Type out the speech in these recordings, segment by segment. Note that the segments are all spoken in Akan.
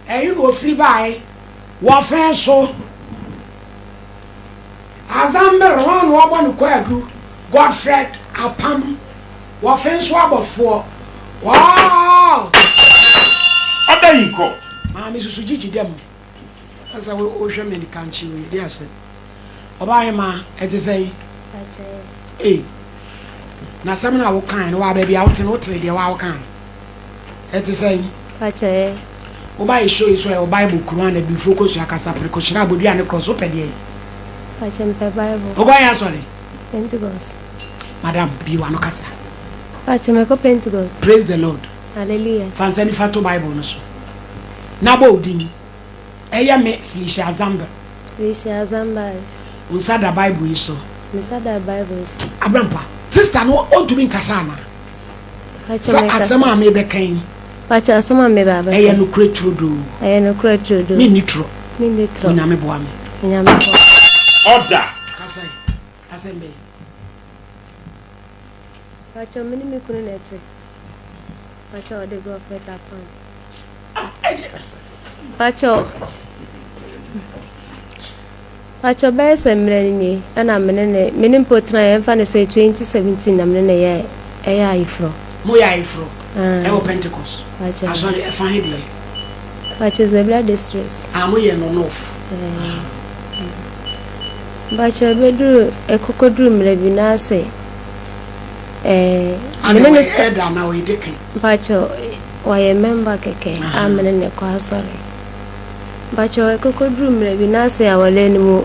you go free by what fair so Azambe one woman kwadu Godfred Apam what fence wabble for wow Other in court. Mammy Suji them as I will ocean in the country. Yes, Obama, as I say, eh. Now, some of our kind, why baby out and what they are kind. As I say, Oba show is where Bible Quran and be focused like a sapricoshra would be an across open here. Bible. Oba, sorry. Pentecost. Madam, be one casa. Pachemeko Pentecost. Praise the Lord. Hallelujah. Fancy Fatu Bible. Nabo Dini. Eya me Felicia Zamba. Felicia Zamba. Unsada Bible is so. Misada Bible is. Abrampa. Sister no o to be kasana. Asama me be kain. Pacha asama me baba. Eya no kretro do. Eya no kretro do. Ni nitro. Ni nitro. Nyame boa me. Nyame boa. Order. Kasai. Asembe. Pacha mini me kunu nete. Pacha ode go for that one. Pacho bese mrenni ana menene menim potra yemfa ne say 2017 na menene ye eya ifro mo ya ifro e o Pentecost asori e fa hede Pacho Zebra district mo ye no north Pacho bedu ekokodru mrebi na say menene eda na we deke Pacho waye member keke amenene kwa sorry Pacho ekokodru mrebi na say awale ni mu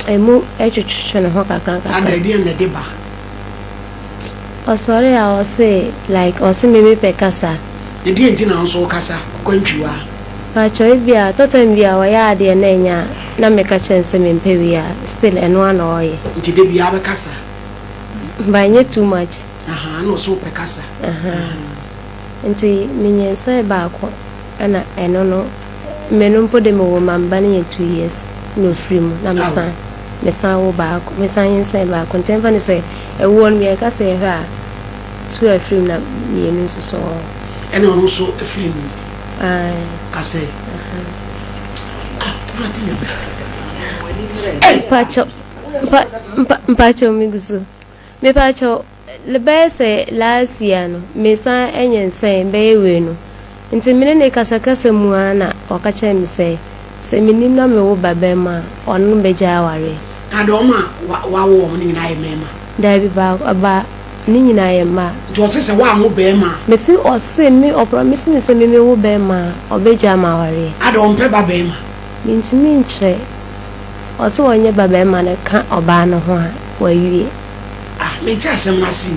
emu etwetwe ne ho kakranka adadi na deba o sorry I was say like o se meme pekasa e di enti na nso kasa kwantwiwa Pacho ebia totem bia wa ya ade na nya na meka chense mempewi ya still eno ana oye nti de bia be kasa ba nye too much no so pekasa nti minyensa ba akọ ana eno no menum po de mo mamba ne 2 years no free mu na mesan wo ba akọ mesan yensa ba akọ ntemfa ne say e won me ka say ha 2 free na me no so ene ono so free mu kase Pacho migusu me pacho le bese last year no me san enyensen be we no nti mene ne kasakasa mu ana okache me say se minim na me wo babema onu beja aware adoma wa wo mo ni na ye mema da bi ba ni nyina ye ma jo se wa mo be ma me si o se me o promise me se me wo be ma obeja ma aware adom pe ba be ma nti mi nche o se wonye babema ne ka oba no ho a wa wie me ti asem na si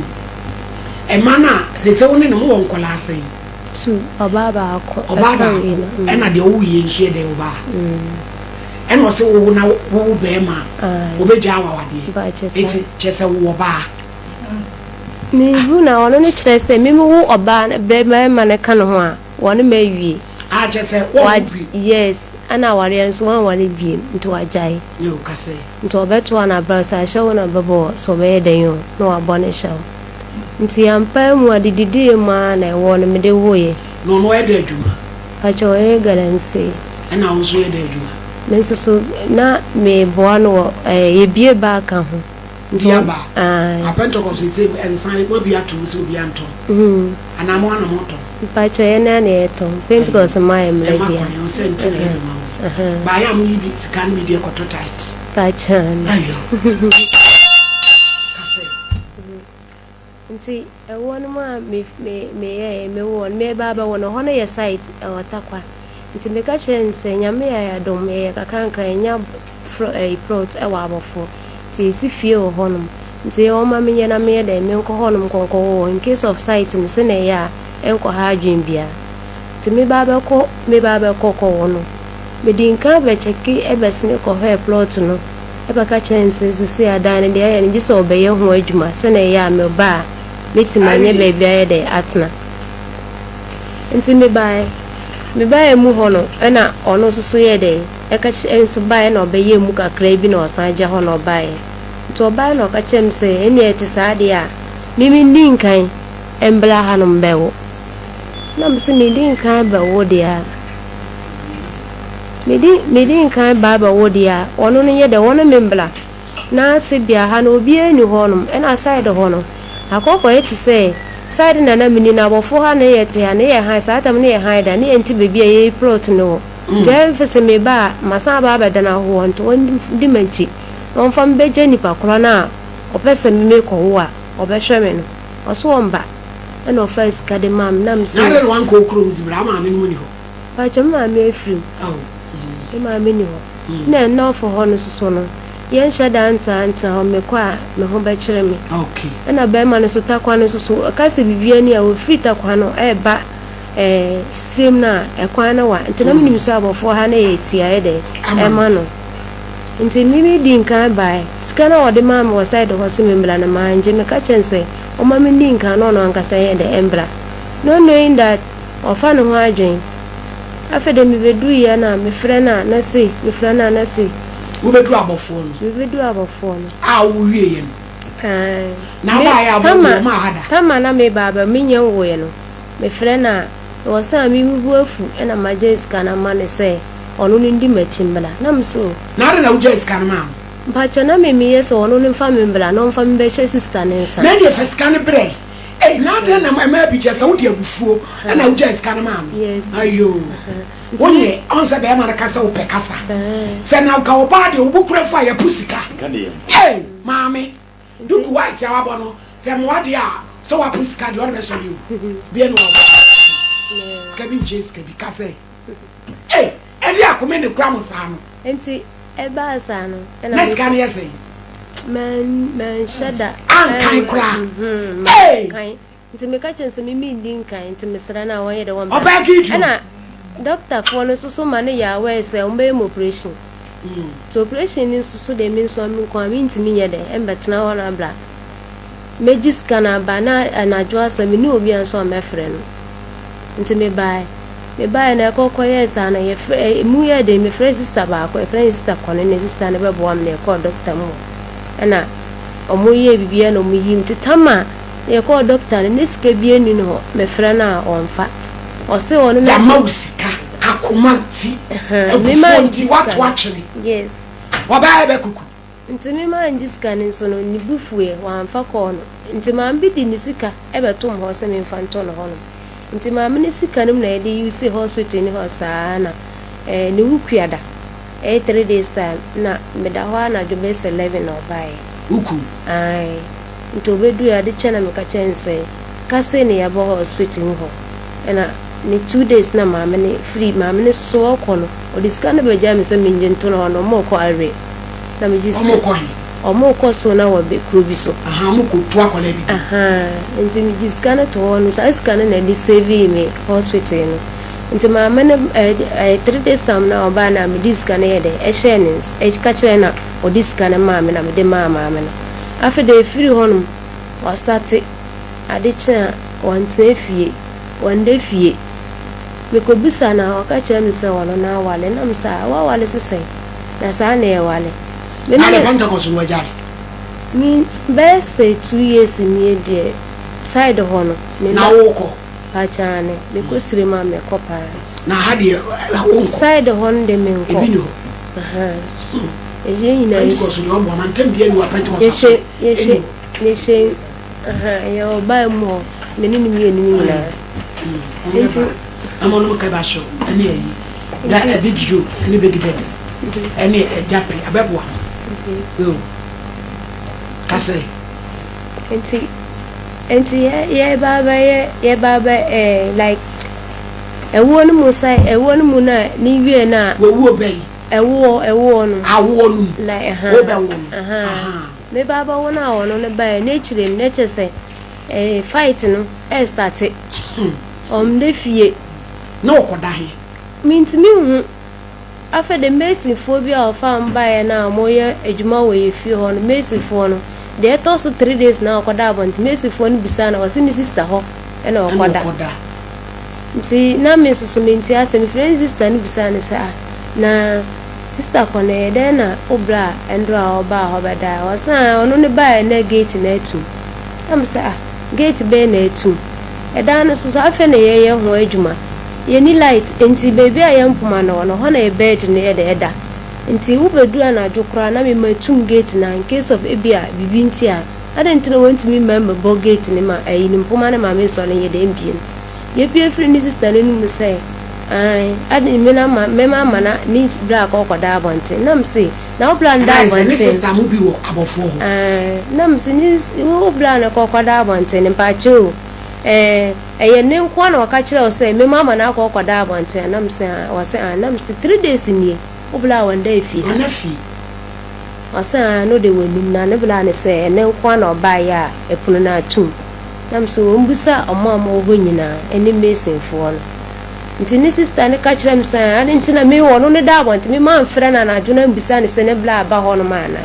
e mana se woni no mo won kola sai tu oba ba akọ e na de owu ye nso e de oba e no se wo na wo be ma obeja awawade eti chese wo ba ni bu na wono ne kire se mi wo oba be ma ne ka no ho a wono ma wie chese wo yes ana ware nso wan ware biem nto ajai yo kase nto obeto na brasa shawo na bebo so be den yo no abone shawo nti ampa mu adididi ma na wo no me de woye no e de adwuma acho e galanse na wo so e de adwuma me so na me boa no ye bie ba ka ho nti aba apento ko se ensan mo bia to so bia nto ana mo ana moto pacho ye na na eto Pentecost my mlegia ba ya mu bi scan media ko to tight pachan ayo nti wonu ma me won me baba wono hono ye site watakwa nti me ka chense nyame ya dom ye kakranka nya prot abofo ti si fie wo hono nti o ma me na me de me nko hono konko in case of site me se na ya enko ha adwen bia nti me baba ko wono me dinka be cheki ebesine ko he plot no ebaka chense sisi adan de ya ni gise obeye ho adwuma se na ya me ba meti manye baby aye de atna nti me bae mu hono na ono susu ye de e ka enso bae na obeye mu kakra bi na osanje hono bae to bae no ka chem se eni eti saade a mimi ndinkan embla hanom bewo na mse mi ndinkan bewo de a Medi kan baba wodia ono no ye de wono membla na se bia ha no obi eni honum e na side hono akoko e ti say side na na mini na bofo ha na ye te ha na ye ha sa atam na ye ha da na enti bebi ye plot no je fese me ba masa baba da na ho nto di manchi on fam beje ni pakro na opese me ko wo a obehwe me no oso omba e no first kade mam na mse na re wan ko krom zibra ma me no ni ho ba chama me afrim ma me ni ho na no for hono so no yen shada anta ho me kwa me ho ba kire me okay na ba ma no so takwa no so ka se bibia ni a wo free takwa no e ba sim na e kwa na wa ntina me nim se abofo ha na ye tia e de e ma no nti mi di nkan ba sika na ode ma mo side ho se me mbla na ma nje me ka chense o ma me di nkan no no nkasa ye de embra no knowing that ofa no ho adwen afede mi bedu ya na me frɛ na se me frɛ na se wo bedu abofo no me bedu abofo no a wo wie ye no na ba ya abofo ma hada tama na me baba me nya wo ye no me frɛ na wo sa mi bu afu na majeska na ma ne se ono ni ndi machimbla na mso na re na wo jeska na ma ba cha na me yes ono ni fa me mbla no fa me be she sister ne nsa na de feska ne bre na de na ma bi chesa wo de abufuo na wo jeska na ma yes ayo wonye onse be ma na kasa wo pe kasa se na ka wo ba de wo bukura fa ya pusika mami duku wa cha wa bono se mo wa de a so wa pusika de wo be so you bi eno ska bi jeska bi kasa edi akome ne kura mo sa no enti e ba sa no na ska ne yesi man shada an kan kura kan nti me ka chense me din kan nti me sra na won ye de won obagi na doctor for no so man ya we say o be operation to operation ni so de min so mi ko mi ntimi ye de embetena wona bla megis kana ba na anajo asami ni obi anso amefre no nti me bai na kokko yes ana ye mu ye de me friend sister ba ko friend sister ko ne sister ne be bo am ne ko doctor mu na omo ye bibia no mu yim titama ye ko doctor ne sika bia ni no me friend na onfa o se onu na mausika akomanti ebufonti watu achini yes waba be kuku nti me man jiska ne so no ni bufue wanfa ko no nti man bi di ni sika ebetom ho se me mfanto no ho no nti maame ne sika no na ede use hospital ni ho saa na ne wukuada 3 days time na me da ho na jo be 11 no bai uku ai nti obedu ya de chena me ka chense ka se ne ya bo hospital ni ho na ni 2 days na maame ne free maame ne so ko no o diska na be ja me se minje nto no no mo ko are na me jisi omo ko so na wo be kuro bi so mo ko tu akola bi nti me jiska na to no sa iska na di save me hospital no nti maame ne 3 days time na oba na me diska na ye de shenins ka kire na o diska na maame na me de maame na afi de free honum wa start ade kire wantena fie wande fie me ko bisa na o ka kire me se wono na wale na me sa wa wale sesai na sa na ye wale ale banta ko so wajai ni be say 2 years ni de side hono me na woko achane me ko sirima me ko pa na hade side hono de me ko ebino eje ina ye ko so yo mo man tambie ni wa penti ko so ye yo ba mo me ni mi ni na enti amono ka ba sho ani ayi da a big joke ni big bed ani japi abebwa yo kase enti ye baba like ewo no mo sai ewo no mo na ni wie na wo bei ewo no awo no like wo be wo me baba wo na wo no ne ba na chirem na chese fight no start de fie no ko dahe mintimi hu afa de Messi phobia of ambaye na moye ejuma we fie ho no Messi fo no de to so 3 days na okoda abont Messi fo no bisa na wasi ni sister ho e na okoda nti na me susu menti ase mi friend sister ni bisa na sa na sister ko na de na obra endra oba ho beda wasa ono ne ba na gate na etum am sa gate be na etum e da no susu afa na ye ho ejuma Yeni light enti baby ayampuma no ho na bed ne eda enti wo bedura na adwokra na me matum gate na in case of ebia bibi nti a adent no want me member bo gate ne ma ayi ni mpoma ne ma me so ne ye de mbie ye pie free ni sister ne num say ai adi me na ma me ma mana ni bra ko koda abonte nam say na wo plan da abonte ni sister mu bi wo abofo ho nam say ni wo plan ko koda abonte ne pa cho eye ne nkwa na waka kire o say me mama na akọ kwada abonte na mse o say na mse 3 days ni obla wanda efi na fi o say no de wanum na ne bla ne say ne nkwa na oba ya epunu na atum na mse o mbusa omama o honyina eni mesinfo no nti ni sister ne ka kire mse ani nti na me wo no ne da abonte me ma mfra na na aduna mbusa ne se ne bla aba ho no ma na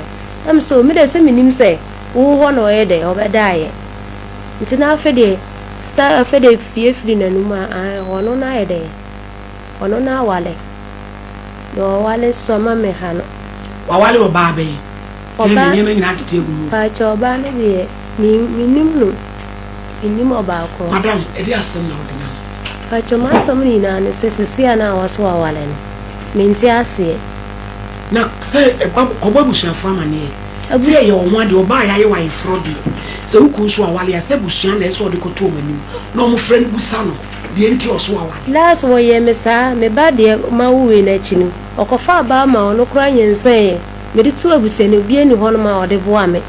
na mse o me de se minim se wo ho no ye de obedaaye nti na afede star afede fie na numa wono na ede wono na wale do wale soma me hano wa wale oba be oba ni me nyina tete egu pa cho oba ne de ni minim no inim oba ko madam e dey asem na odina pa cho ma som ni na ne sesi ana waso wale ne menti ase na se ko babu shafa mane se ye onwa de oba ya ye wa ifrodi se wuku so awale ase busuan na eso de koto manim na omo frɛ ne busa no de enti oso awale last wo ye me sa me ba de ma wuwe na chinu okofa ba ma ono kura nyense me de tu abuse ne bie ni hono ma ode boa me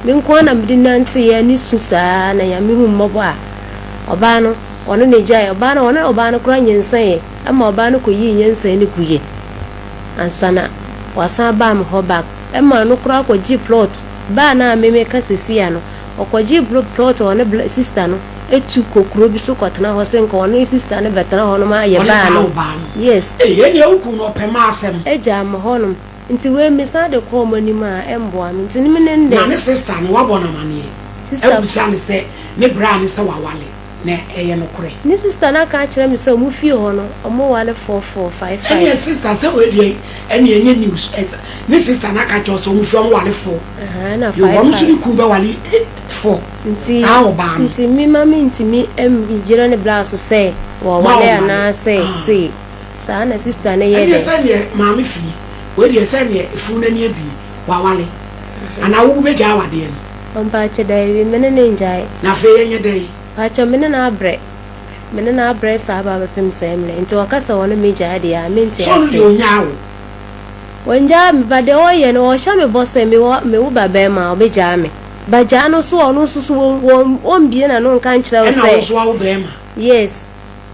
nko na me de nante ya ni susa na ya me hu mmobo a oba no ono ne jai oba no ono oba no kura nyense ama oba no koyi nyense ne kuye ansana wasa ba me ho back ema no kura ko gi plot ba na me ka sesi ano okoji plot one sister no etu kokuro bi so kwatena ho se nka one sister no betena ho no ma ye ba no yes ye ne oku no pema asem eja am ho no nti we mi sa de ko mani ma embo am nti ni me nde na ne sister no wa bona mane sister ebusa ne se ne bra ne se wa wale na eye no kure ni sister na ka kire mi se mu fie ho no omo wale 4455 ene sister se we die ene enye news ne sister na ka cho so mu fie omo wale 4 na 5 yo wo suri ku be wale 4 nti mi mami nti mi jira ne bla so se wo wale na se sa na sister na ye de se ne mami fi we die se ne fu na ne bi wa wale ana wo be ja wade no ompa che dai wi mene ne njai na fe yenye dai pacho mene na abre sa ba bepem semle nti wakasa wono meja de ya menti ase so no nyawo wonja me bade oye no sha me bosse me wo baba ma obeja me baja no so ono susu won bie na no nka nkire o se so wo be ma yes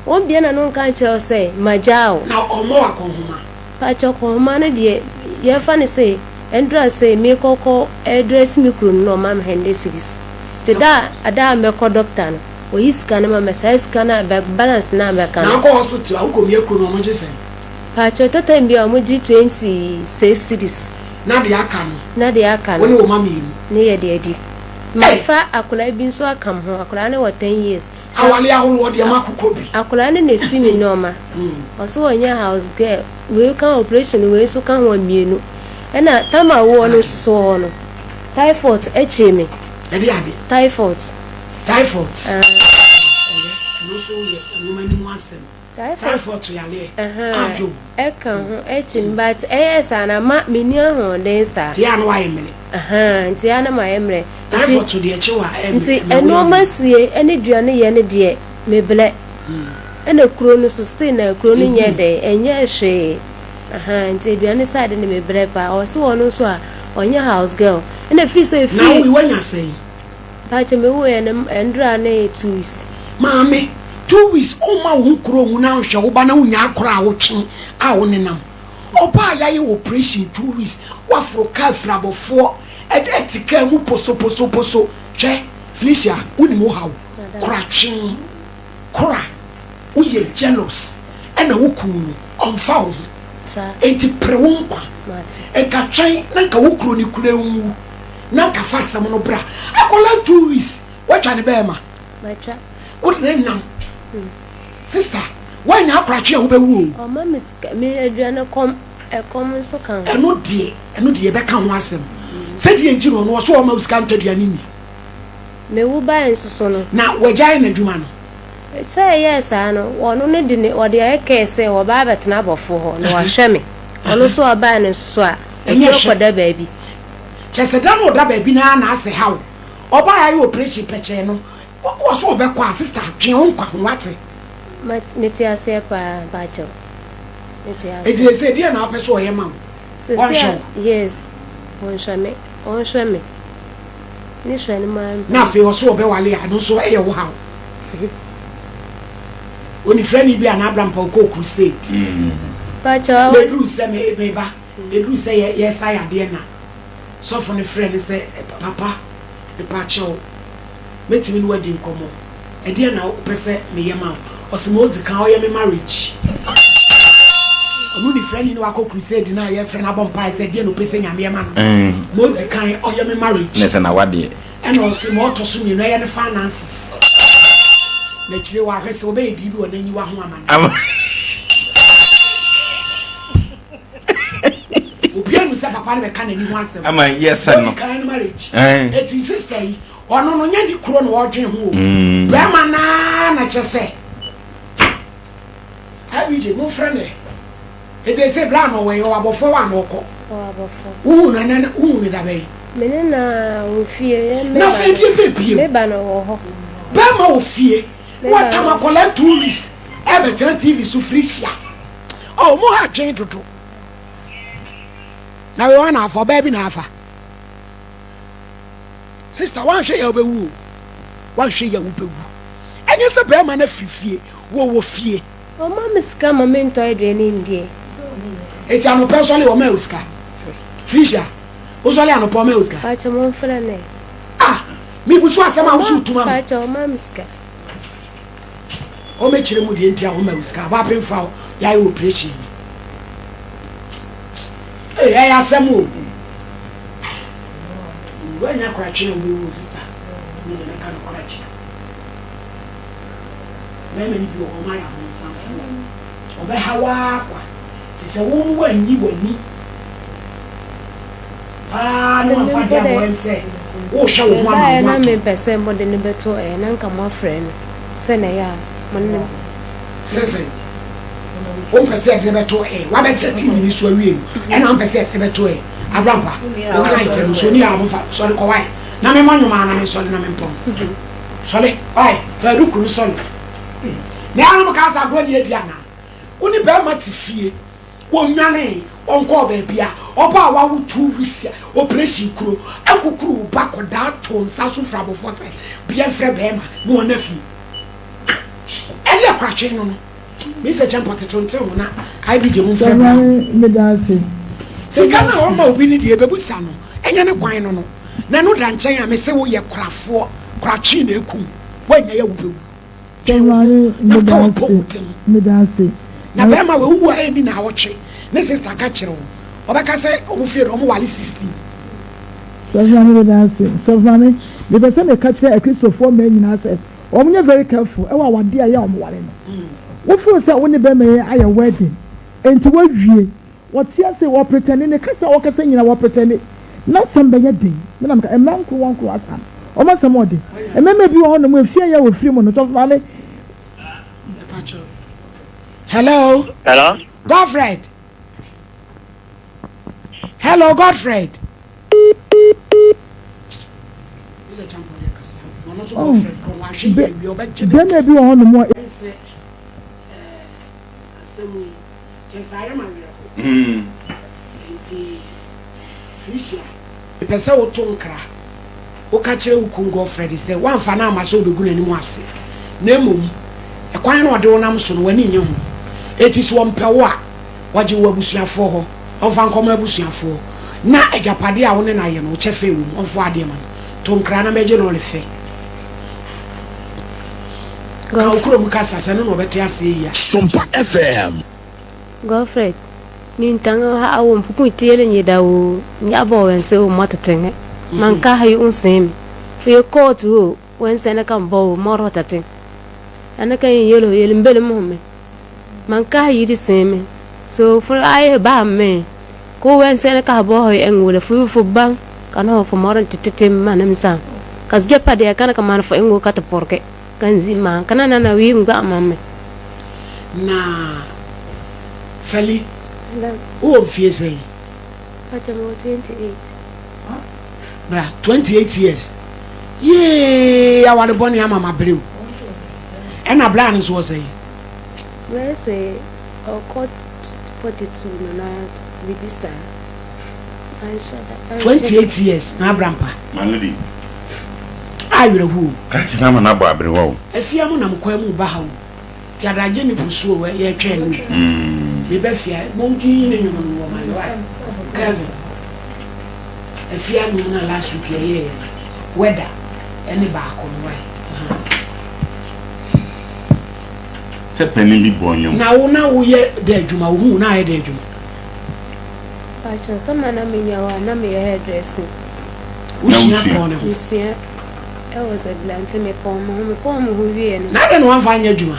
won bie na no nka nkire o se majao na omo akohoma pacho ko ma ne de ye fa ne se endra se me kokko address me krum no ma hende cities te da ada me ko doctor no o iska na ma size kana back balance na me kana na ko hospital wo ko me kru no mo je se pacho tata mbi o mo ji 26 cities na de aka no woni wo ma me ni ye de adi mafa akola bi nso akam ho akola ne wo 10 years awale aholo wo de makoko bi akola ne na si mi noma oso wonya house girl we kan operation we so kan ho mienu ena tama wo no so no typhoid echeme edi ade typhoid no so ye no mani mo asem typhoid to yale ajo eka ho echim but sana ma meni ho den sa ti anu aye mele nti ana ma yemre typhoid to de eche wa nti eno masie ene duane ye ne de meble ena kuro no so stay na kuro no nye de enye hwe nti duane side ne meble pa o so wono so a onye house girl ena fi say fi na we wanya say ba che me wo endra na 2 weeks mama 2 weeks o ma wo kuro hu na hwe wo ba na unya akora a wo twen a wo nenam oba ya ye operation 2 weeks wa fro ka frabofo etika mu poso che Felicia uni mo hawo kora twen kora wo ye jealous ena wo kunu onfa wo sa enti prewonkwa eka twen na ka wo kuro ni kure wu na ka fasa mo no bra akola 2 weeks watcha ne be ma matcha what name now sister why na akrache wo be wu o ma me aduane kom so kan eno de be kan ho asem se de enji no so o ma usika ntaduane ni me wo ba ensoso no na wajai na dwuma no Say yes, I know. One only didn't or the air case or Babette Nabber for her, no, I shame me. Also a ban and swear, and you're for the baby. Just a damn old baby now, and I say how. Or buy you a pretty pecheno. What was all back, sister? Chiunqua, what? Metia say, Bajo. It is a dear now, persuade your mum. Yes, one shame, one shame. Nishran, man. Nothing was so bewally, I don't so a wow. When your friend be an Abraham Poko crusade. Bajo, they do say me, baby. They do say, yes, I am dear now. So from the friend say, Papa, the pacho, met me wedding come on. A dear now, person me your mouth, or some old cow, your marriage. Only friend in Wako crusade, now your friend Abon Pie said, dear no person, I'm your man. Monty kind or your marriage. Yes, and I what dear. And also more to soon, you know, and the finances. Naturally, what has so baby, and then you are woman. Obian was a papa of can anyone say, am I? Yes, I know. Kind marriage. It's in sister, or no, any crown watching who. Grandma, just say. Have you no friend? It is a bland away or above 4 1 or who and who did I? Menina, we fear Nothing to be Bano. Bama will fear. What time I collect tourists? Everton TV to Frisia. Oh, more change to do. Now we want for baby Nafa. Sister, one share your woo. One share your woo. And yes, the Brahman of fear. Wo fear. Oh, Mamma's come a mentor in India. It's an personally or Melska. Frisia. Who's only an Opomelska? Patch a month for a Ah, me was what I'm out to Mamma. Patch or Mamska. O make him with the entire Melska. Wapping foul. Ya will preach him. Hey, I have some more. When you're cratching, we will sister. Me and I can't cratch. Many people on my own. Obey how it's a woman when you will meet. Ah, no, I say. Oh, show one. I'm a person more than a better and uncle, my friend. Senaya, my says. 1% never to a. What I get in this room, and 1% never to a. A ramper. Oh, so near sorry, quiet. Now, my man, I'm sorry, I'm in sorry, why? For a look, sorry. Now, I'm a cast of good Diana. Only bear much fear. One name, one call baby, or power with 2 weeks, operation crew, Uncle crew, back or that tone, South Frabo for be a friend, no nephew. And you're cratching on. Mr. Champot, I be the moon from Medasi. So, can I almost win the Babusano, and you're not quite on. Nano Danchaya may say, we are craft for cratching a coon when you will. Medasi. Na bema we wu ani na woche ne sister ka kire wo obaka say o mu fie do mo wale 16 so mama the person me ka kire a Christopher man nyina say o munye very careful e wa wade aye o mo wale no wo feel say wo ne be me aye wedding enti wadwie what here say wo pretend ne kasa wo kasa nyina wo pretend na sam be yedin me na me ka e man kro wan kro asan o ma sam odi e meme bi wo no mo fie ya wo free mo no so mama. Hello? Hello? Godfred. Hello, Godfred. Then maybe on the more. Pesa wo tonkra. Wo ka kire wo kun Godfred say wan fa na amaso be gunu animu ase. Na mom e kwan na ode wonam so no wani nye ho. Etis one pewa waji wabusuafo ho onfa nkoma abusuafo na ejapade a woni na ye no chefe wu onfo ade man to nkra na meje no lefe ka ukuro mukasa sa no obete ase ya Sompa FM Godfred ni ntanga ha awo mpuku itiele nyeda wo nyabo wense o matotenge manka hayi unsem fi court wo wense na kan bo moro tatin anaka yelo mbele muhammad manka yiri seme so for I ba me ko wen se ka bo hoy en wala fu bang kana ho fo moran tititim manam sa kas jepa de kana ka man fo en go kata porke kanzima kana na wi ngwa mama na feli o fie say acha mo 28 bra 28 years yeah awale boni ama mabrew ena bla no so say we say o court 42 no na bibisa 28 years na abrampa Malady. ayure hu Kati na mana ba abre wo. afia mu na mkwa mu ba ha wo ti adaje ni busuo we ye twa no me ba fia monki ni nyum no ma yo ai kevin afia mu na last week ye weather any ba ko no ai Se peni bi bonyo. na wo ye de adwuma wo hu na ye de adwuma acha kama na menyawa na me hairdressing usia ko ne ho nsua e was a blante me pom ho wie no na de no amfa anya adwuma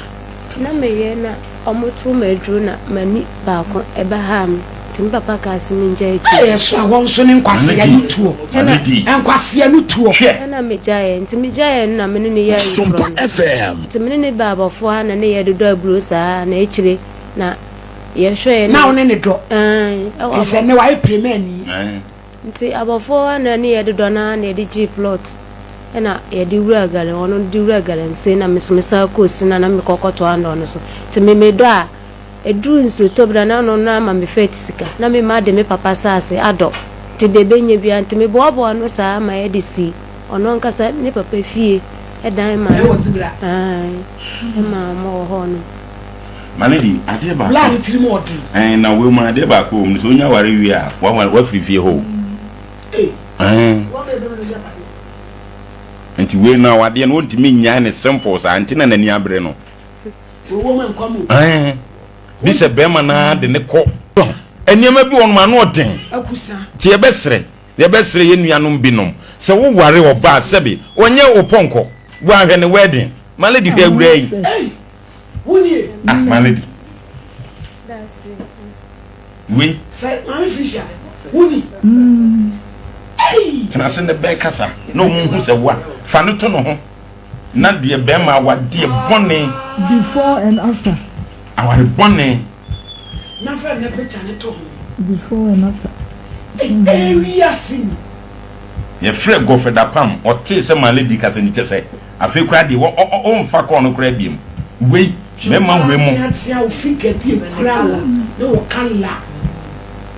na me ye na omoto madru na mani ba ko e ba ha me tim papa ka se me nja edu e so awon so ne nkwase anu tuo enkwase anu tuo na me jaye nti me jaye na me ne ye SOMPA FM nti me ne ba abofo ha na ne ye dodo aburo saa na echire na ye hwe na one ne do ise ne wa premier ni nti abofo ha na ne ye dodo na na ye di plot ena ye di wura gale ono di wura gale nse na mesomesa ko sina na me kokoto ando no so nti me medo a edru nso tobra na no na ma me fet sika na me ma de me papa sase ado ti de benye bia nti me boabo no saa ma ye de si ono nkasa ne papa fie edan ma e wozibra ma mo ho no Malady, ade ba. la ni tiri mo odi Na we ma ade ba ko mu so nya ware wi a wa free fie ho. Enti we na wade no ntimi nya ne simple sa anti na nani abre no. wo ma nkwamu Bi se be ma na de ne ko. Eniema bi won ma no den. akusa Ti ye besre ye nuanom binom. Se wo ware oba sebe onye oponko. Wo ahwe ne wedding. Malady hwe awura yi. woni Malady. that's it We fe mami fisha woni tena se ne be kasa no mu hu se wa fa no to no ho na de be ma wa de bone before and after aware bone na fe ne picture ne to before and after we are seeing ye frɛ gofeda pam ɔte se Malady kasa ni tese afi kwa de o mfa kɔ no kra biem we me ma we mu tia o fika biem kra la no wo kan la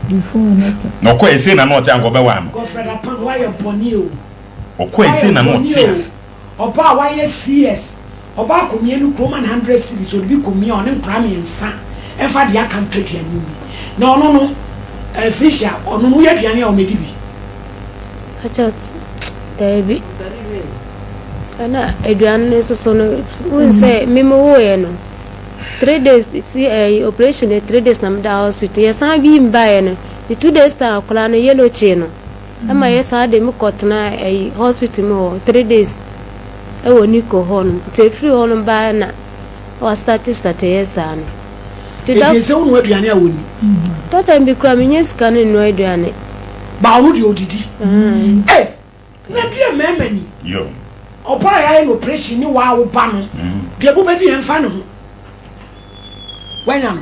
before and after no kɔ ese na no ɔte anko be wa go freda pan why your boni o ɔkɔ ese na no ɔte oba why CS oba komie no kroma 100 cities o bi komie on nkra me nsa e fa de aka ntwetwe ani na ono no fisha ono no ye duane a o medi bi achot debi ana eduan ne so no we say memo wo ye no 3 days see operation 3 days na mda hospital ya san bi mba ye no the 2 days ta kola no yellow che no ama ye san de mi kotna hospital mo 3 days e woni ko hon te free hon ba na wa start yes an e je se onu aduane a woni tota mbi kra menye scan no aduane ba onu de odidi na bia memani yo oba ya no operation ni wa wo ba no de bo bedi en fa no ho wanya no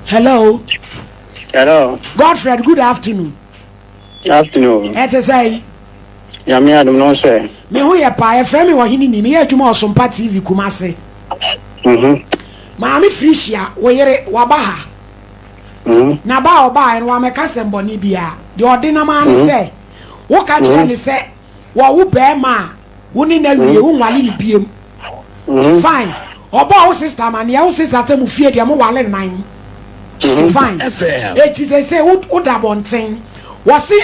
hello Godfred, good afternoon. Et say ya me adum no so me ho ye pa e frame wo hini ni me ye adwuma SOMPA TV Kumase ma me frisia wo yere wa ba ha na ba oba en wa me ka sembo ni bia de odina ma ne se wo ka kire ni se wo wo be ma wo ni na wie wo nwale ni biem fine oba wo sister ma ne ya wo sister te mu fie de mo wale nan fine it is say wo da bonten wasi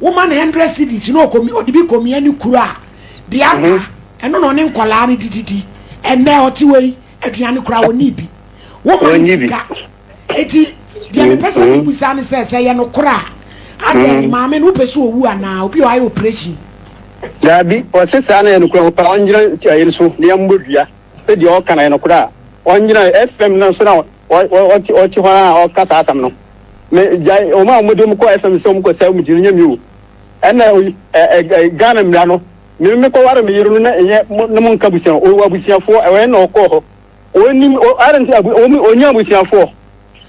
woman 100 cities no komi odibi komi ani kura de aka eno no ne nkwala ni dididi enne otiwei aduane kura woni bi woman sika eti de me pesa ni busa ni se ye no kura ade maame no pese owu ana obi wa operation dabi o se sa na no kura pa onjira ti ayi so ne ambodua se de o kana no kura onjira FM na so na o ti ho o kasa asam no me jai o ma mo dem ko FM so mo ko sa mo jiri nyami o ena Ghana mra no me ko wara me yiru na enye no mon kabusia o abusiafo e na okọ oni aren't onya abusiafo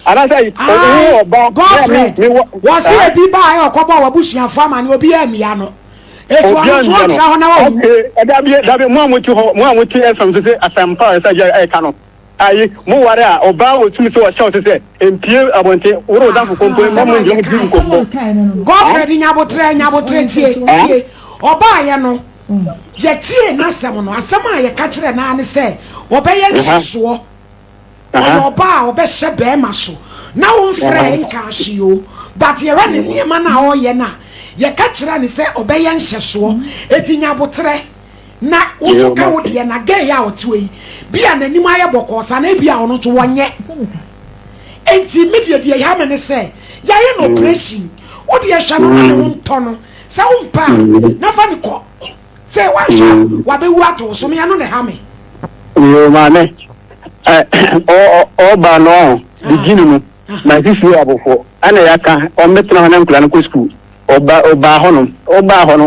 ana say o ba girlfriend was e bi ba e okọ ba abusiafo ama ni obi amia no etu anu to tra ho na wo okay dabi mo amuti FM so say asampa esa ja e kanu ayi mo ware a oba otumi so shout say empie abonte woro danfo kompo mo mo njo bi kompo girlfriend nyabotre tie oba ye no ye tie na asem no asem a ye ka kire na ne say obeye nhyeso oba obehye be ma so na wo mfre nka hye o but ye run ne ma na o ye na ye ka kire ne say obeye nhyeso eti nyabotre na wo ka wo de na ge ya oto yi bia nanim aye bokosa na bia ono to wonye enti media de ya me ne say ya ye no operation wo de ya hwa no na wo nto no sa wo mpa na fa ne ko say wa hwa wa be wu ato so me ya no ne ha me yo mane o ba no begin no my this way abofo ana ya ka o metna na nkula na ko school o ba hono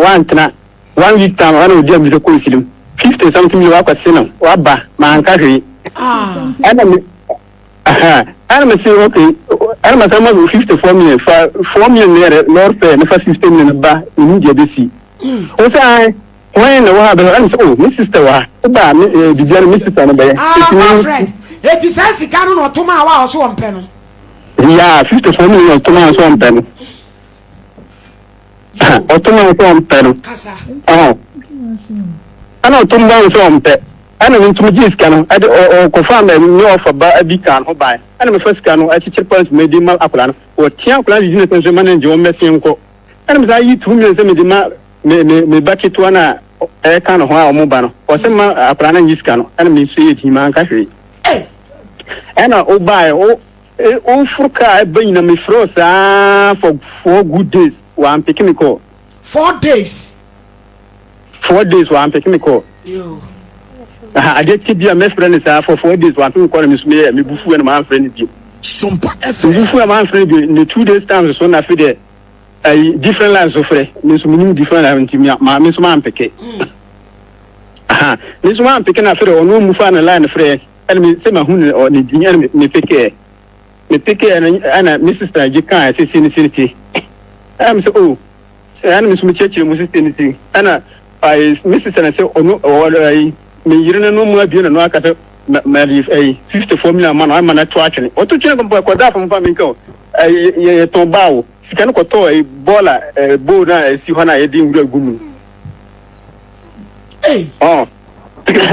wa ntena 1 week time ana odi am ko silim 50 something million akwa sino wa ba ma anka hwe ana me say okay ana ma sama 54 million 4 million naira lord pay na 50 million ba ni dia besi o say when no ha be ana say oh my sister wa ba bibia my sister no be my friend it is as ikanu no to ma wa so ompe no yeah 54 million to ma so ompe no otuma so ompe no kasa ana otumba so ompe ana mintum jiska no ade o confirm me offer ba abi kan ho bai ana me first kan no a chichir point me di ma akula no o tia akula di ne pension manager o mesin ko ana me say 2 million se me di ma me baketo na e kan ho a o mo ba no o se ma akula na jiska no ana me say eti ma kan hwe ana o bai o furka e ban na me frosa for 4 good days wa am pikin ko 4 days wa am pikin ko yo I get to be a mess friend for 4 days. One thing call me bufu and my friend. SOMPA FM. Bufu and my friend in the 2 days time so na fide a different lines of free. Miss Munu different lines to me. My Miss Man Peke. Miss Man Peke na free or no mufa na line free. And me say my hun or the junior me Peke. Me Peke and Mrs. Tajika I say sinity. I'm so oh. And Miss Muchechi Mrs. anything. And I Mrs. and I say oh no or me yirina no mu abie no aka se ma 54 million man am na to atwene o to twene ko da fam fam nko ye ton bawo sika no ko to bola bo na si ho na ye di ngura gumu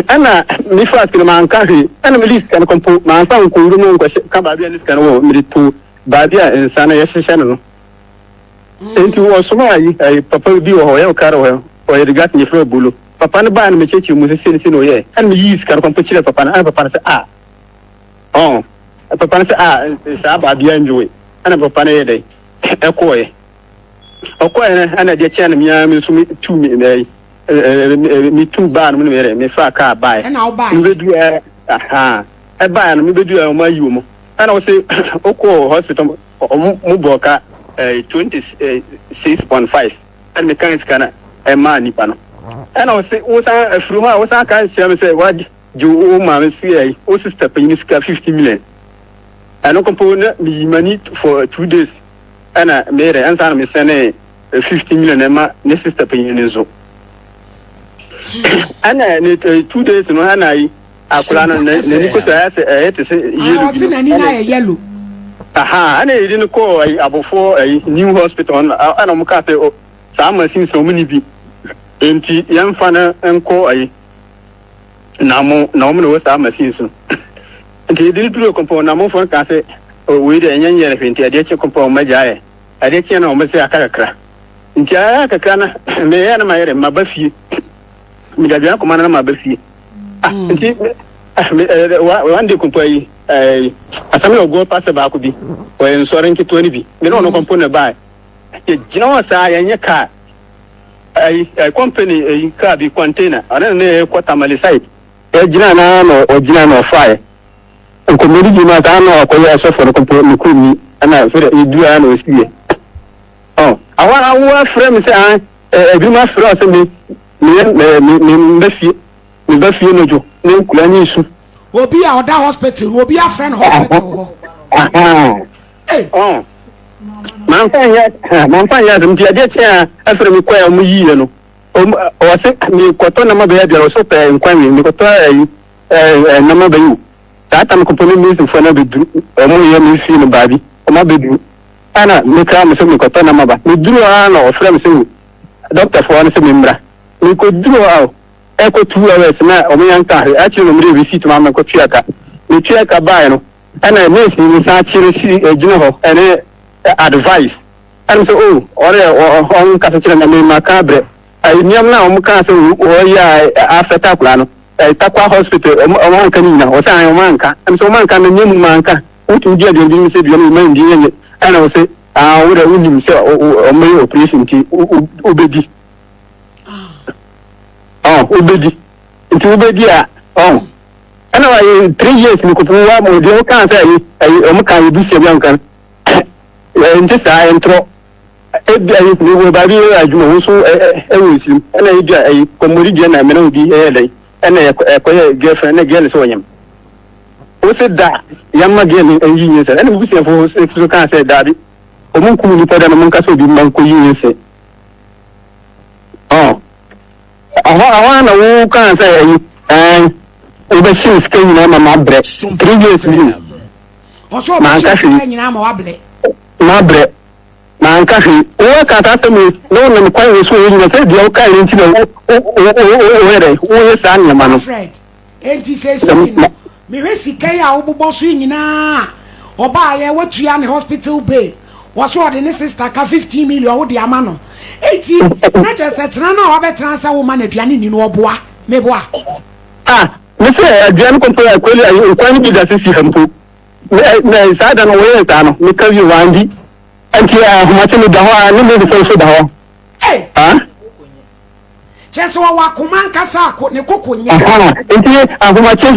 ana mi fast na man ka he ana mi list kan ko ma san ko ru no ko ka ba bia list kan wo mi to ba bia insana ye hye no enti wo so ma yi papa bi wo ho ye ka ro ho ye gat ni fro bulu papa ne ba na me chechi mu se no ye an me yis kar kon pechire papa na papa na se papa na se sa ba bia njowe ana papa na ye dai okoye na ana de che na miya me so me tu me me tu ba na me fa ka ba e na o ba me bedu e ba na me bedu e ma yi mo ana wo se oko hospital mu boka 26.5 an me kan skana e ma ni pa no and I was saying, through my was I can't say, what you man say, oh, sister, paying 50 million. I don't component me money for 2 days, and I made an answer me send 50 million and my sister paying so. And I need 2 days, and I plan on the I to say, yellow. Aha, and I didn't call before a new hospital, and I'm cafe. Some seen so many people. Enti yan fana enko ai na mo no sa machine so enti di duro kompo na mo fon ka se we de enyen yere fenti ade che kompo ma jae ade che na o me se akakra enti akakra na me ya na ma yere ma ba fie mi da bia ko ma na ma ba fie enti wan de kompo ai asame ogo passe ba ko bi o en soren ki to ni bi me no kompo na ba e jina wa sa ya nye ka a company a car be container and then quarter mile side ejina na no ojina no fire ko meri di ma ta no ko ya so for ko ko mi ana fere edu ana o sie awara wo frame say bi ma frame say me me bafie no jo ne nkula ni su obi a oda hospital obi a friend hospital ho man fa ya dum dia tia afre mi kwa mu yi no o se mi koto na mabe ya bia so pe nkwan mi koto na mabe yu ta ta ko poni mi fo na bedu o mu ye mi fi no baabi o ma bedu ana mi ka mi so mi koto na maba mi duru ana o frem se doctor fo na se mi mbra mi ko duru a eko 2 hours na o mi yanka a chi no mi receipt ma ma ko tuaka mi tuaka ba no ana nurse ni sa chi si ejina ho ene advice and so on kasachira na me makabre ai niam na o ka so o ya afeta kula no takwa hospital o man kan na o sa o man ka and so man kan na nyemu man ka o tu dia de bi se bi no man di nye ana o se o da unim se o me operation ti obedi obedi nti obedi a ana wa 3 years ni ko wa mo de o kan say ai o mka yi bi se bi an kan nti saa entro ayi ni wo ba bi adwuma wo so ewesim na ebi ayi komori die na mena obi dai na ekoye girlfriend na girl so nyam o se da yamma girl en yin se na mi busia fo so kan se da bi o mun ku ni poda na mun ka so bi man ko yin se awa na wo kan se ayi o be shin skin na mama bre 3 years ni o so ba shin na ma wa ble mabre man ka fi o ka ta se mi no na kwa yesu o ni se dia o ka rin ti na o ye sa ni ma no Fred enti se mi we sika ya o bobo so nyina oba ye watua ne hospital bay was so de ne sister ka 15 million wo de ama no enti na je se tena na o be transfer wo ma na duane ni no oboa me boa me se aduane ko pa ko le ko ni bi da sisi hampo na sada no we ta no me ka wi wandi anti ahumate me da ho ni me so da ho cheso wa kuma nkasa ko ne kokonya anti ahumate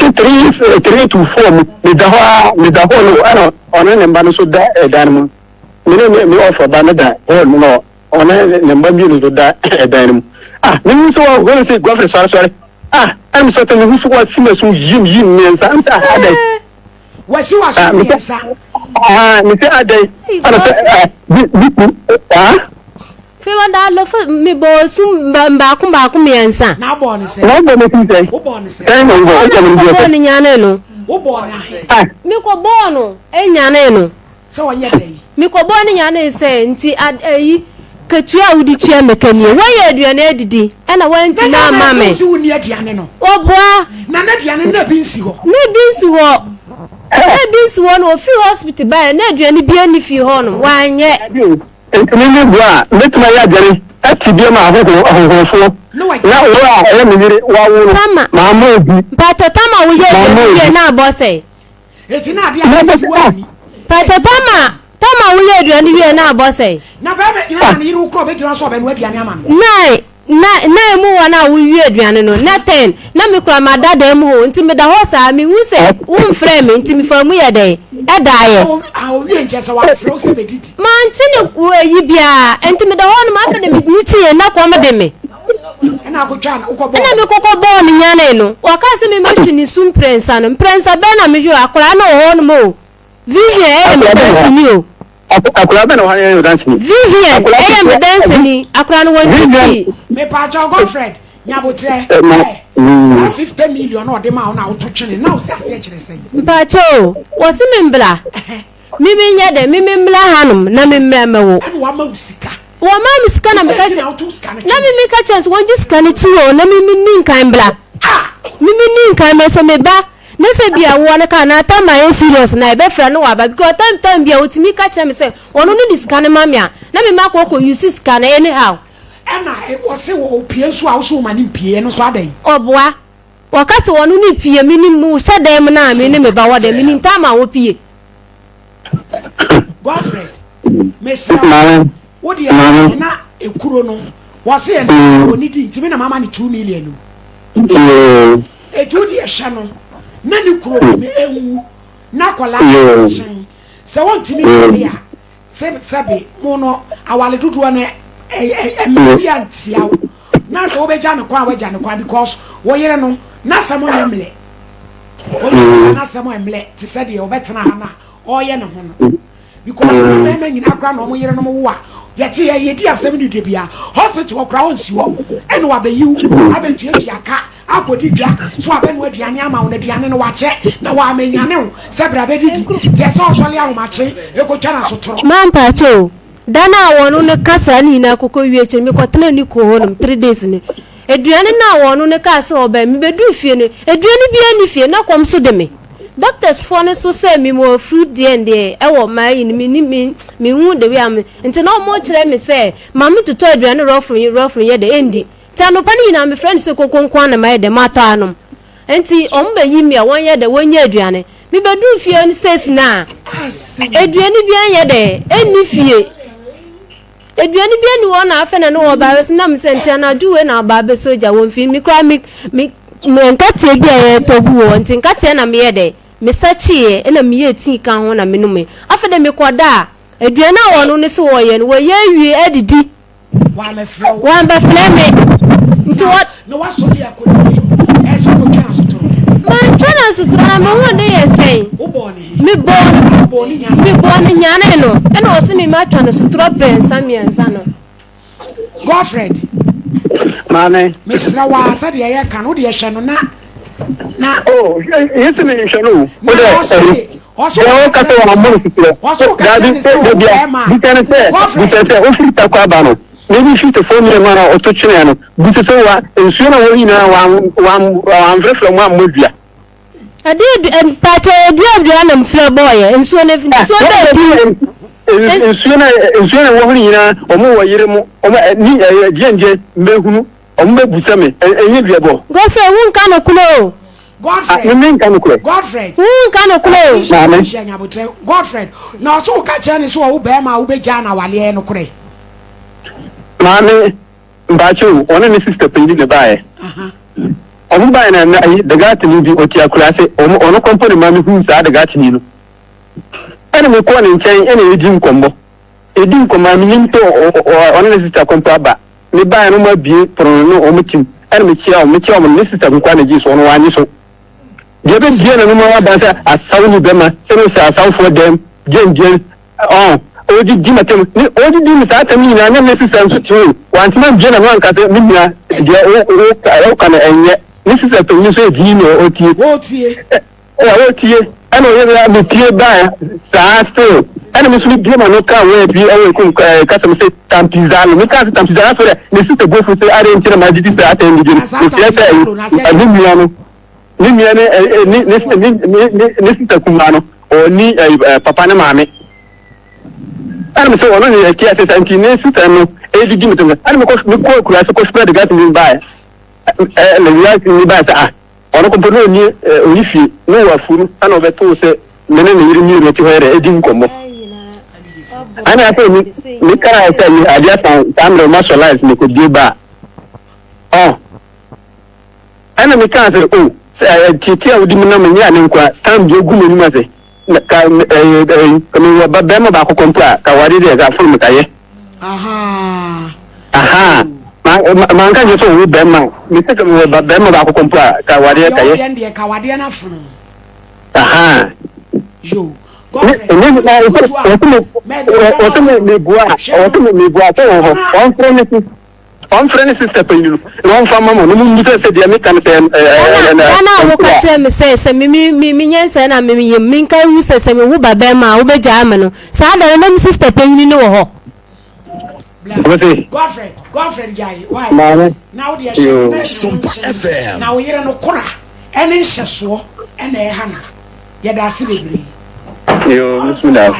3 to 4 me da ho no ana ona ne mba no so da dan mu me offer ba na da ho no ona ne mba bi no so da dan mu me so go say go for sorry I'm certain who so was simesu yim mensa anta hada wasi waso mensa me say adai ana say fe wanda lo fo me bo sum ba ku mensa na bo ni say na bo me say wo bo ni say bo ni nyane no wo bo ni mi ko bo no e nyane no so wanya dai mi ko bo ni nyane say nti ayi katua udi tua mekanie waye aduane adidi na wanti na mame so woni aduane no oboa na aduane na bi nsi ho no free hospital ba na aduane bi ani fi ho no wanye entumi ni bua metuma ya aduane ati bi ma ahohofo na wo a me yire wa wo ma ma obi pato tama wo ye na abose eti na ade ati wani pato tama wo ye aduane bi na abose na bebe ina na yiru kro be jira so be no aduane ama no na mu wana wo wi aduane no na 10 na me kura ma dada mu ho nti me da ho sa me hu se wo mfrɛ me nti me fa mu ye dai edaye o wi nche se wa fro se be didi ma nti ne ku yi bia nti me da ho no ma fa de me tie na ko me de me na ko twa na uko bo na me kokko bo ni nyane no o ka se me metwi ni sum prensa no prensa be na me hwe akora na ho no mo Vivian me dance ni o akora be na ho ya dance ni Vivian me dance ni akora no wonti me pa jo Godfred nyabotre 50 million no de ma na ototwene na o se ase kire sen mpacho wo se me mbla mimi nya de mimi mbla hanum na mimi mewo wa ma usika wo ma misika na meka na mimi ka chance won ji scan ti wo na mimi nin kan mbla mimi nin kan me se me ba na se bia wo na ka na ta ma serious na e be fra no wa ba because time bia otimi ka che me se wono ni scan ma me na mimi akoko use scan anyhow na e wo se wo pie so a wo so ma ni pie no so adan oboa wakase wono ni pie mini mu shedem na me ni me ba wode mini ntama wo pie Godfred Messi wo de na ekuro no wo se e oni di ntimi na mama ni 2 million no e tu di ehya no na ni kuro me enwu na kola chen se won ntimi ni ya sebe mo no awale dudu na bia ntia na so obeja no kwa waja no kwa because wo yere no na samo nyemle na samo emle ti said ye obetena ha na oye ne ho no because me me nyina kra no mo yere no mo wo a yeti ye di asem ni de bia hospital okra won si wo ene wa be yiwu abentu aka akodi dwa so abenu aduane ama won aduane no wache na wa amenyane wo sebra be didi te so sole a wo mache ekotwa na sotoro mampa cho dana wonu ne kasa ni na kokko wieche mi kwatena ni ko honum 3 days ni aduane na wonu ne kasa oba mi bedu fie ne aduane bia ni fie na kwom so de me doctors for ne so say me mo fruit de ende e wo mai ni me hu de wi am nti na mo kire me say mama to aduane rofru ye de endi tano pani na me friend se kokonkwan na mai de mata anom enti omba yimi a won ye de won ye aduane me bedu fie ni says na aduane bia ye de eni fie aduane bia ni won na afena no wo ba wes na me sente na duwe na ba be soja won fi mi kra mi nkate bia ye togu wo enti nkate na me ye de me sachi e na me ye ti kan ho na me no me afede me koda aduane a won no ne se wo ye no wo ye wie adidi wa me flow wa be flame nti what no wa so dia ko ni e so ko kana sotoro man twana sutura me won de ye sei wo bo ni me bo ni nyane no e na o se me ma twana sutura pensa mi ensa no girlfriend mane misra wa sa de ye kan wo de ye hwe no na oh yes me hwe no wo de oso ka to wa mo sitire oso ka ni se o fi ta kwa ba no maybe 54 million mara otochine no butete wa ensuo na wo nyina wa mfrefre mu amodua ade pate dua na mfre boy ensuo na ensuo da ensuo na wo nyina omo wo yire mu omo ni jenje mbehunu omo bebusa me enye dua bo gofre won ka no kulo Godfrey me nka no kulo Godfrey ka no kulo Godfrey na so ka cha ni so wo be ma wo be ja na wale no kure mame mbacho one ne sister pendi ne bae omo bae na daga tini bi oti akura se ono company mame hu sa daga tini no ene me ko ne nchen ene edi nkombo mame nyimto one ne sister kompa ba me bae no ma bie pro no omo tim ene me chia omo ne sister kwa na ji so no wanyi so de be bie na no ma ba se asawu ni be ma se no se asawu for them gen oji di matem ni oji di misa tami na na sister nso ti o wantima bie na no anka se mimia de o kana enye ni sister to ni so di no otie ana o yera me tie ba sa still ana me so bie ma no ka we bi e ku ka se me se tampizalo me ka se tampizalo for ni sister go for say are ntira ma di say atendi di ni mia no ni sister kumano o ni papa na mame ana so wono ni kia se santi ne sister no edi di mutum ana me ko kura se ko spread the gas ni ba le ya ni ba sa ono ko bono ni oni fi no wa fu ana obeto se mene ne yiri mi reti hoere edi nkomo ana afa ni kara ta ni aja san tamre masolize ni ko di ba ana me kan se titia odi mu na me ni ane kwa tam bi ogu mu ma se ka me ba be ma ba ko kompla ka wari de ga fu mu kaye man ka so wi be ma mi se ka me ba be ma ba ko kompla ka wari kaye ka wari na fu yo on friend sister penyu no fama mo no mu se de me kan se na wo ka che me se mi nyense na me yem min kai wu se me wo baba ma wo be ja ma no sa da na mi sister penyu ni wo ho Godfrey jai why now the SOMPA FM now yere no kora ene nhyeso ene ha na ye da se bebre yo bismillah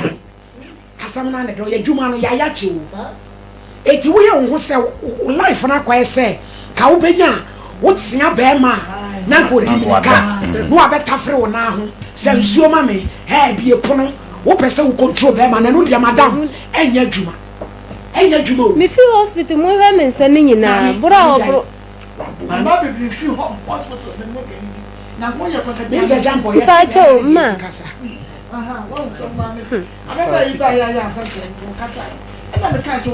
asamna ne do ye djuma no ya chi wo eti wo ye wo se life na kwa se ka wo benya wo tia be ma na ko di ka no abetafre wo na ho se nsuo ma me he bie pono wo pese wo control be ma na no dia madam enya djuma mi fi hospital mo he men se ni nyina bro mama be fi hospital na mo ye kwa ka be se jambo ye ma aha wo so ma me abeba iba ya ka kasa ena me ka